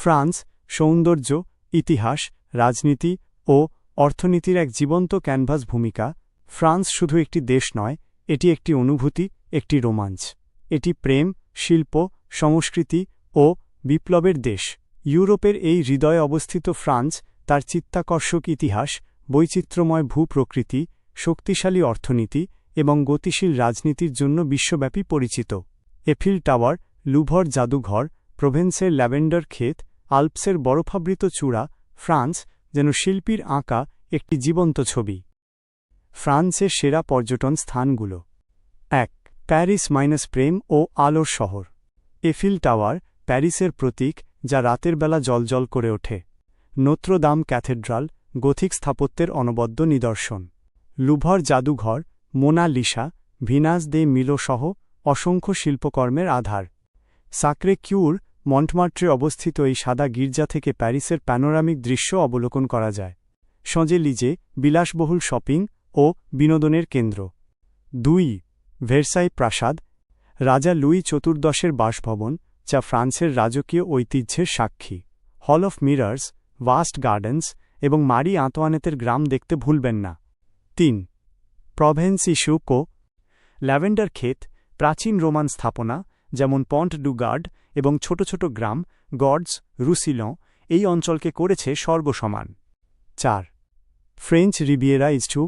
France সৌন্দর্য, ইতিহাস, রাজনীতি ও অর্থনীতির এক জীবন্ত ক্যানভাস ভূমিকা। ফ্রান্স শুধু একটি দেশ নয়, এটি একটি অনুভূতি, একটি রোমাঞ্চ। এটি প্রেম, শিল্প, সংস্কৃতি ও বিপ্লবের দেশ। ইউরোপের এই হৃদয়ে অবস্থিত ফ্রান্স তার চিত্তাকর্ষক ইতিহাস, বৈচিত্র্যময় ভূপ্রকৃতি, শক্তিশালী অর্থনীতি এবং গতিশীল রাজনীতির জন্য বিশ্বব্যাপী পরিচিত। এফিল টাওয়ার, লুভর জাদুঘর, প্রভেন্সের ল্যাভেন্ডার ক্ষেত, আল্পসের বরফাবৃত চূড়া, ফ্রান্স যেন শিল্পীর আঁকা একটি জীবন্ত ছবি। ফ্রান্সের সেরা পর্যটন স্থানগুলো: ১. প্যারিস প্রেম ও আলোর শহর। এফিল টাওয়ার, প্যারিসের প্রতীক, যা রাতের বেলা জ্বলজ্বল করে ওঠে। নোত্র দাম ক্যাথেড্রাল, গথিক স্থাপত্যের অনবদ্য নিদর্শন। লুভর জাদুঘর, মোনা লিসা, ভিনাস দে মিলো সহ অসংখ্য শিল্পকর্মের আধার। সাক্রে কিউর, মন্টমার্ট্রে অবস্থিত এই সাদা গির্জা থেকে প্যারিসের প্যানোরামিক দৃশ্য অবলোকন করা যায়। শজেলিজে, বিলাসবহুল শপিং ও বিনোদনের কেন্দ্র। ২. ভেরসাই প্রাসাদ, রাজা লুই চতুর্দশের বাসভবন, যা ফ্রান্সের রাজকীয় ঐতিহ্যের সাক্ষী। Hall of mirrors, vast gardens এবং মারি আঁতোয়ানেতের গ্রাম দেখতে ভুলবেন না। ৩. প্রভেন্স ইস্যুকো, ল্যাভেন্ডার ক্ষেত, প্রাচীন রোমান স্থাপনা যেমন পন্ট ডু গার্ড এবং ছোট ছোট গ্রাম গর্ডস, রুসিলঁ এই অঞ্চলকে করেছে স্বর্গসমান। ৪. ফ্রেঞ্চ রিভিয়েরা ইস্টু,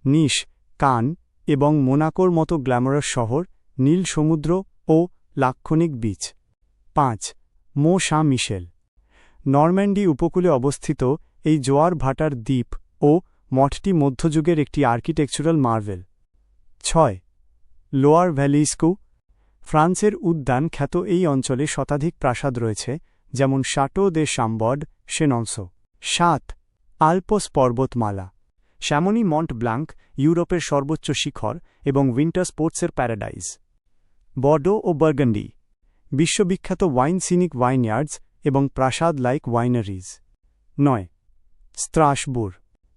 নিস, কান এবং মোনাকোর মতো গ্ল্যামারাস শহর, নীল সমুদ্র ও লাক্ষণিক বিচ। ৫. মো সাঁ মিশেল, নরম্যান্ডি উপকূলে অবস্থিত এই জোয়ার ভাটার দ্বীপ ও মঠটি মধ্যযুগের একটি আর্কিটেকচারাল মার্ভেল। ৬. লোয়ার ভ্যালি স্কু, ফ্রান্সের উদ্যান খ্যাত এই অঞ্চলে শতাধিক প্রাসাদ রয়েছে, যেমন শাটো দে শাম্বর্ড, শেনন্সো। ৭. আল্পস পর্বতমালা, শ্যামনি মন্ট ব্লাঙ্ক ইউরোপের সর্বোচ্চ শিখর এবং উইন্টার স্পোর্টসের প্যারাডাইজ। বর্ডো ও বার্গান্ডি, বিশ্ববিখ্যাত ওয়াইন সিনিক ওয়াইনয়ার্ডস এবং প্রাসাদ লাইক ওয়াইনারিজ। ৯. স্ত্রাসবুর,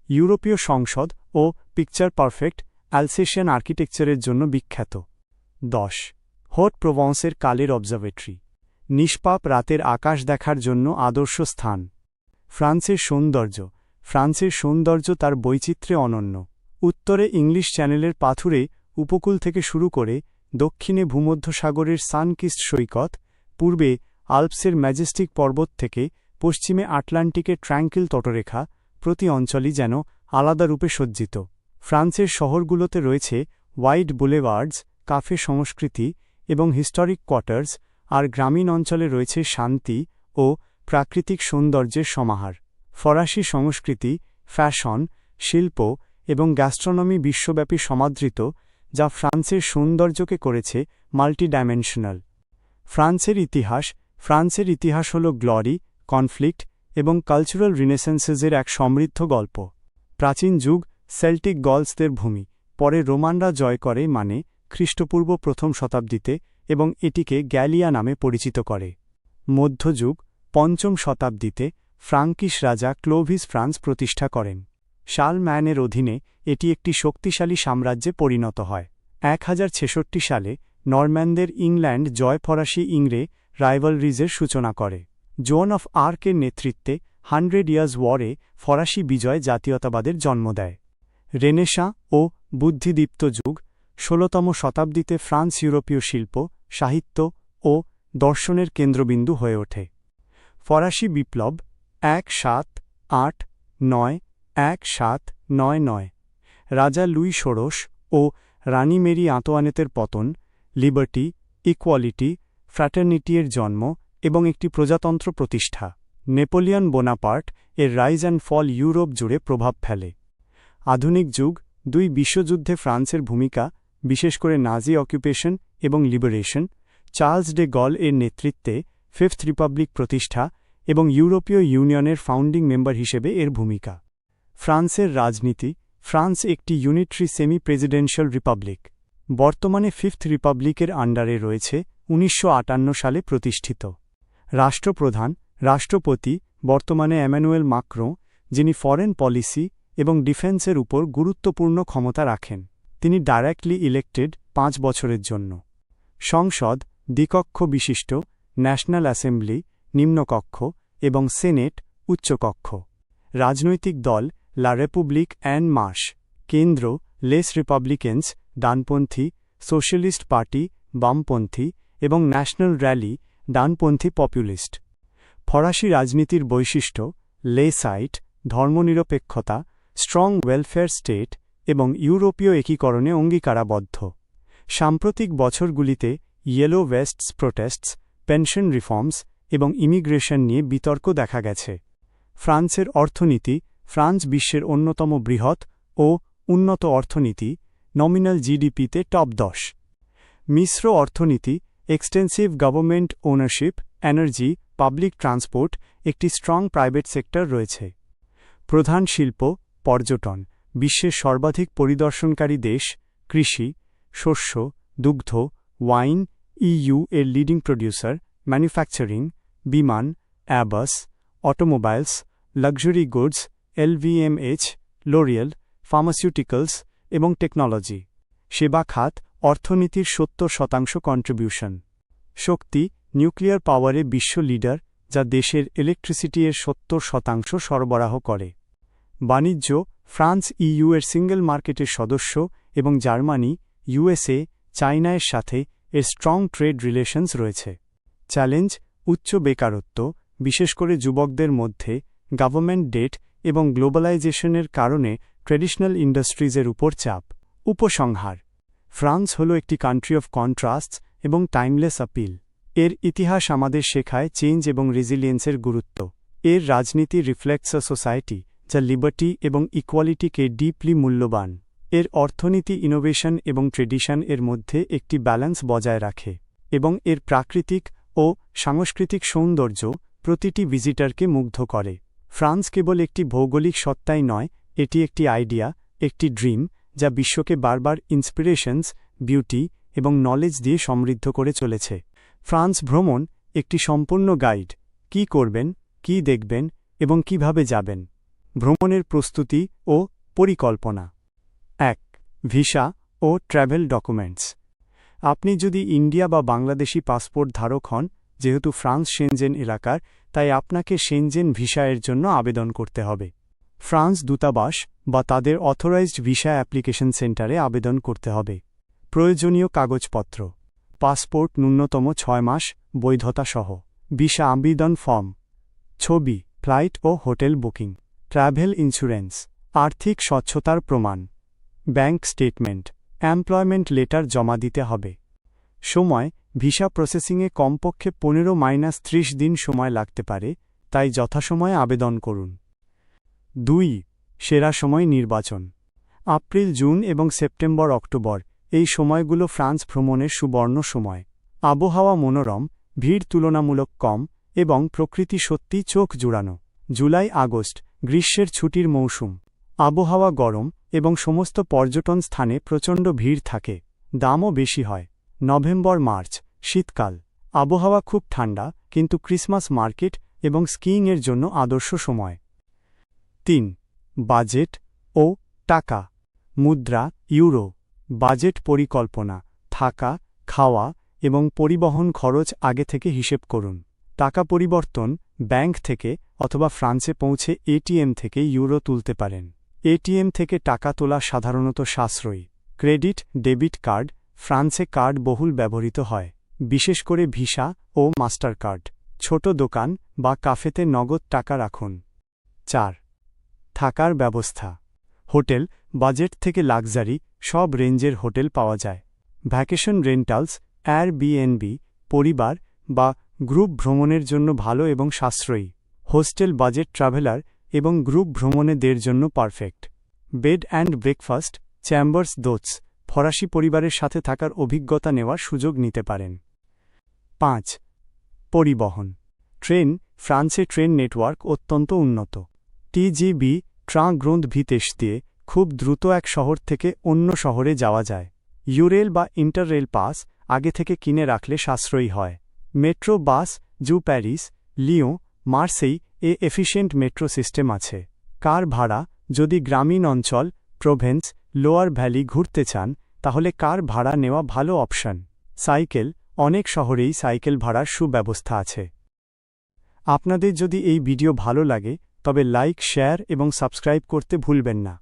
ইউরোপীয় সংসদ ও পিকচার পারফেক্ট অ্যালসেশিয়ান আর্কিটেকচারের জন্য বিখ্যাত। ১০. হোট প্রোভেন্সের কালের অবজারভেটরি, নিষ্পাপ রাতের আকাশ দেখার জন্য আদর্শ স্থান। ফ্রান্সের সৌন্দর্য তার বৈচিত্র্যে অনন্য। উত্তরে ইংলিশ চ্যানেলের পাথুরে উপকূল থেকে শুরু করে দক্ষিণে ভূমধ্যসাগরের সানকিস্ট সৈকত, পূর্বে আল্পসের ম্যাজেস্টিক পর্বত থেকে পশ্চিমে আটলান্টিকের ট্র্যাঙ্কিল তটরেখা, প্রতি অঞ্চলই যেন আলাদা রূপে সজ্জিত। ফ্রান্সের শহরগুলোতে রয়েছে ওয়াইড বুলেভার্ডস, কাফে সংস্কৃতি এবং হিস্টোরিক কোয়ার্টার্স, আর গ্রামীণ অঞ্চলে রয়েছে শান্তি ও প্রাকৃতিক সৌন্দর্যের সমাহার। ফরাসি সংস্কৃতি, ফ্যাশন, শিল্প এবং গ্যাস্ট্রোনমি বিশ্বব্যাপী সমাদৃত, যা ফ্রান্সের সৌন্দর্যকে করেছে মাল্টিডাইমেনশনাল। ফ্রান্সের ইতিহাস হল গ্লোরি, কনফ্লিক্ট এবং কালচারাল রিনেসেন্সেসের এক সমৃদ্ধ গল্প। প্রাচীন যুগ সেল্টিক গলসদের ভূমি, পরে রোমানরা জয় করে খ্রিস্টপূর্ব প্রথম শতাব্দীতে এবং এটিকে গ্যালিয়া নামে পরিচিত করে। মধ্যযুগ পঞ্চম শতাব্দীতে ফ্রাঙ্কিশ রাজা ক্লোভিস ফ্রান্স প্রতিষ্ঠা করেন। শার্লম্যানের অধীনে এটি একটি শক্তিশালী সাম্রাজ্যে পরিণত হয়। ১০৬৬ সালে নরম্যানদের ইংল্যান্ড জয় ফরাসি ইংরে রাইভালরিজের সূচনা করে। জোন অফ আর্কের নেতৃত্বে 100 ইয়ার্স ওয়ারে ফরাসি বিজয় জাতীয়তাবাদের জন্ম দেয়। রেনেসাঁ ও বুদ্ধিদীপ্ত যুগ ১৬তম শতাব্দীতে ফ্রান্স ইউরোপীয় শিল্প, সাহিত্য ও দর্শনের কেন্দ্রবিন্দু হয়ে ওঠে। ফরাসি বিপ্লব ১৭৮৯ রাজা লুই ষোড়শ ও রানী মেরি আঁতোয়ানেতের পতন, লিবার্টি, ইকুয়ালিটি, ফ্র্যাটার্নিটির জন্ম এবং একটি প্রজাতন্ত্র প্রতিষ্ঠা। নেপোলিয়ন বোনাপার্ট এর রাইজ অ্যান্ড ফল ইউরোপ জুড়ে প্রভাব ফেলে। আধুনিক যুগ দুই বিশ্বযুদ্ধে ফ্রান্সের ভূমিকা, বিশেষ করে নাজি অকুপেশন এবং লিবারেশন, চার্লস ডে গল এর নেতৃত্বে ফিফথ রিপাবলিক প্রতিষ্ঠা এবং ইউরোপীয় ইউনিয়নের ফাউন্ডিং মেম্বার হিসেবে এর ভূমিকা। ফ্রান্সের রাজনীতি, ফ্রান্স একটি ইউনিটরি সেমি প্রেসিডেন্সিয়াল রিপাবলিক। বর্তমানে ফিফথ রিপাবলিকের আন্ডারে রয়েছে ১৯৫৮ সালে প্রতিষ্ঠিত। রাষ্ট্রপ্রধান, রাষ্ট্রপতি বর্তমানে এম্যানুয়েল মাক্রোঁ, যিনি ফরেন পলিসি এবং ডিফেন্সের উপর গুরুত্বপূর্ণ ক্ষমতা রাখেন। তিনি ডাইরেক্টলি ইলেক্টেড ৫ বছরের জন্য। সংসদ দ্বিকক্ষ বিশিষ্ট, ন্যাশনাল অ্যাসেম্বলি নিম্নকক্ষ এবং সেনেট উচ্চকক্ষ। রাজনৈতিক দল লা রেপুবলিক অ্যান মার্শ, কেন্দ্র লেস রিপাবলিকেন্স ডানপন্থী, সোশ্যালিস্ট পার্টি বামপন্থী এবং ন্যাশনাল র্যালি ডানপন্থী পপুলিস্ট। ফরাসি রাজনীতির বৈশিষ্ট্য লেসাইট ধর্মনিরপেক্ষতা, স্ট্রং ওয়েলফেয়ার স্টেট এবং ইউরোপীয় একীকরণে অঙ্গীকারাবদ্ধ। সাম্প্রতিক বছরগুলিতে ইয়েলো ভেস্টস প্রোটেস্টস, পেনশন রিফর্মস এবং ইমিগ্রেশন নিয়ে বিতর্ক দেখা গেছে। ফ্রান্সের অর্থনীতি ফ্রান্স বিশ্বের অন্যতম বৃহৎ ও উন্নত অর্থনীতি, নমিনাল জিডিপিতে টপ 10। মিশ্র অর্থনীতি, extensive government ownership, energy, public transport, একটি স্ট্রং প্রাইভেট সেক্টর রয়েছে। প্রধান শিল্প পর্যটন, বিশ্বের সর্বাধিক পরিদর্শনকারী দেশ, কৃষি, শস্য, দুগ্ধ, ওয়াইন, ইইউ এর লিডিং প্রডিউসার, ম্যানুফ্যাকচারিং, বিমান, Airbus, automobiles, luxury goods, LVMH, L'Oréal, pharmaceuticals এবং টেকনোলজি। সেবা খাত অর্থনীতির 70% কন্ট্রিবিউশন। শক্তি নিউক্লিয়ার পাওয়ারে বিশ্ব লিডার, যা দেশের ইলেকট্রিসিটি এর 70% সরবরাহ করে। বাণিজ্য ফ্রান্স ইইউ এর সিঙ্গল মার্কেটের সদস্য এবং জার্মানি, ইউএসএ, চায়না এর সাথে এর স্ট্রং ট্রেড রিলেশনস রয়েছে। চ্যালেঞ্জ উচ্চ বেকারত্ব, বিশেষ করে যুবকদের মধ্যে, গভর্নমেন্ট ডেট এবং গ্লোবালাইজেশনের কারণে ট্র্যাডিশনাল ইন্ডাস্ট্রিজের উপর চাপ। উপসংহার ফ্রান্স হল একটি কান্ট্রি অফ কন্ট্রাস্টস এবং টাইমলেস আপিল। এর ইতিহাস আমাদের শেখায় চেঞ্জ এবং রেজিলিয়েন্সের গুরুত্ব। এর রাজনীতি রিফ্লেক্টস আ সোসাইটি যা লিবার্টি এবং ইকুয়ালিটিকে ডিপলি মূল্যবান। এর অর্থনীতি ইনোভেশন এবং ট্রেডিশন এর মধ্যে একটি ব্যালেন্স বজায় রাখে এবং এর প্রাকৃতিক ও সাংস্কৃতিক সৌন্দর্য প্রতিটি ভিজিটরকে মুগ্ধ করে। ফ্রান্স কেবল একটি ভৌগোলিক সত্তাই নয়, এটি একটি আইডিয়া, একটি ড্রিম, যা বিশ্বকে বারবার ইন্সপিরেশনস, বিউটি এবং নলেজ দিয়ে সমৃদ্ধ করে চলেছে। ফ্রান্স ভ্রমণ একটি সম্পূর্ণ গাইড, কি করবেন, কি দেখবেন এবং কিভাবে যাবেন। ভ্রমণের প্রস্তুতি ও পরিকল্পনা। 1. ভিসা ও ট্র্যাভেল ডকুমেন্টস। আপনি যদি ইন্ডিয়া বা বাংলাদেশি পাসপোর্ট ধারক হন, যেহেতু ফ্রান্স সেনজেন এলাকার, তাই আপনাকে সেনজেন ভিসা এর জন্য আবেদন করতে হবে। ফ্রান্স দূতাবাস বা তাদের অথরাইজড ভিসা অ্যাপ্লিকেশন সেন্টারে আবেদন করতে হবে। প্রয়োজনীয় কাগজপত্র পাসপোর্ট ন্যূনতম 6 মাস বৈধতা সহ, ভিসা আবেদন ফর্ম, ছবি, ফ্লাইট ও হোটেল বুকিং, ট্র্যাভেল ইন্স্যুরেন্স, আর্থিক স্বচ্ছতার প্রমাণ, ব্যাংক স্টেটমেন্ট, এমপ্লয়মেন্ট লেটার জমা দিতে হবে। সময় ভিসা প্রসেসিংয়ে কমপক্ষে 15-30 দিন সময় লাগতে পারে, তাই যথাসময়ে আবেদন করুন। 2. সেরা সময় নির্বাচন। এপ্রিল, জুন এবং সেপ্টেম্বর, অক্টোবর, এই সময়গুলো ফ্রান্স ভ্রমণের সুবর্ণ সময়। আবহাওয়া মনোরম, ভিড় তুলনামূলক কম এবং প্রকৃতি সত্যি চোখ জুড়ানো। জুলাই, আগস্ট, গ্রীষ্মের ছুটির মৌসুম। আবহাওয়া গরম এবং সমস্ত পর্যটন স্থানে প্রচণ্ড ভিড় থাকে, দামও বেশি হয়। নভেম্বর, মার্চ, শীতকাল, আবহাওয়া খুব ঠান্ডা কিন্তু ক্রিসমাস মার্কেট এবং স্কিইংয়ের জন্য আদর্শ সময়। 3. বাজেট ও টাকা। মুদ্রা ইউরো। বাজেট পরিকল্পনা, থাকা, খাওয়া এবং পরিবহন খরচ আগে থেকে হিসেব করুন। টাকা পরিবর্তন ব্যাংক থেকে অথবা ফ্রান্সে পৌঁছে এটিএম থেকে ইউরো তুলতে পারেন। এটিএম থেকে টাকা তোলা সাধারণত সাশ্রয়ী। ক্রেডিট, ডেবিট কার্ড, ফ্রান্সে কার্ড বহুল ব্যবহৃত হয়, বিশেষ করে ভিসা ও মাস্টার কার্ড। ছোট দোকান বা কাফেতে নগদ টাকা রাখুন। 4. থাকার ব্যবস্থা। হোটেল বাজেট থেকে লাক্সারি সব রেঞ্জের হোটেল পাওয়া যায়। ভ্যাকেশন রেন্টালস, এয়ারবিএনবি, পরিবার বা গ্রুপ ভ্রমণের জন্য ভালো এবং সাশ্রয়ী। হোস্টেল বাজেট ট্রাভেলার এবং গ্রুপ ভ্রমণেদের জন্য পারফেক্ট। বেড অ্যান্ড ব্রেকফাস্ট, চ্যাম্বার্স দোটস, ফরাসি পরিবারের সাথে থাকার অভিজ্ঞতা নেওয়ার সুযোগ নিতে পারেন। 5. পরিবহন। ট্রেন ফ্রান্সে ট্রেন নেটওয়ার্ক অত্যন্ত উন্নত। টিজিবি ট্রাঁ গ্রোন্ড ভিতেস দিয়ে খুব দ্রুত এক শহর থেকে অন্য শহরে যাওয়া যায়। ইউরেল বা ইন্টাররেল পাস আগে থেকে কিনে রাখলে সাশ্রয়ী হয়। মেট্রো বাস জু প্যারিস, লিয়ঁ, মার্সেই এ এফিশিয়েন্ট মেট্রো সিস্টেম আছে। কার ভাড়া যদি গ্রামীণ অঞ্চল, প্রোভেন্স, লোয়ার ভ্যালি ঘুরতে চান তাহলে কার ভাড়া নেওয়া ভালো অপশন। সাইকেল অনেক শহরেই সাইকেল ভাড়ার সুব্যবস্থা আছে। আপনাদের যদি এই ভিডিও ভালো লাগে তবে লাইক শেয়ার এবং সাবস্ক্রাইব করতে ভুলবেন না।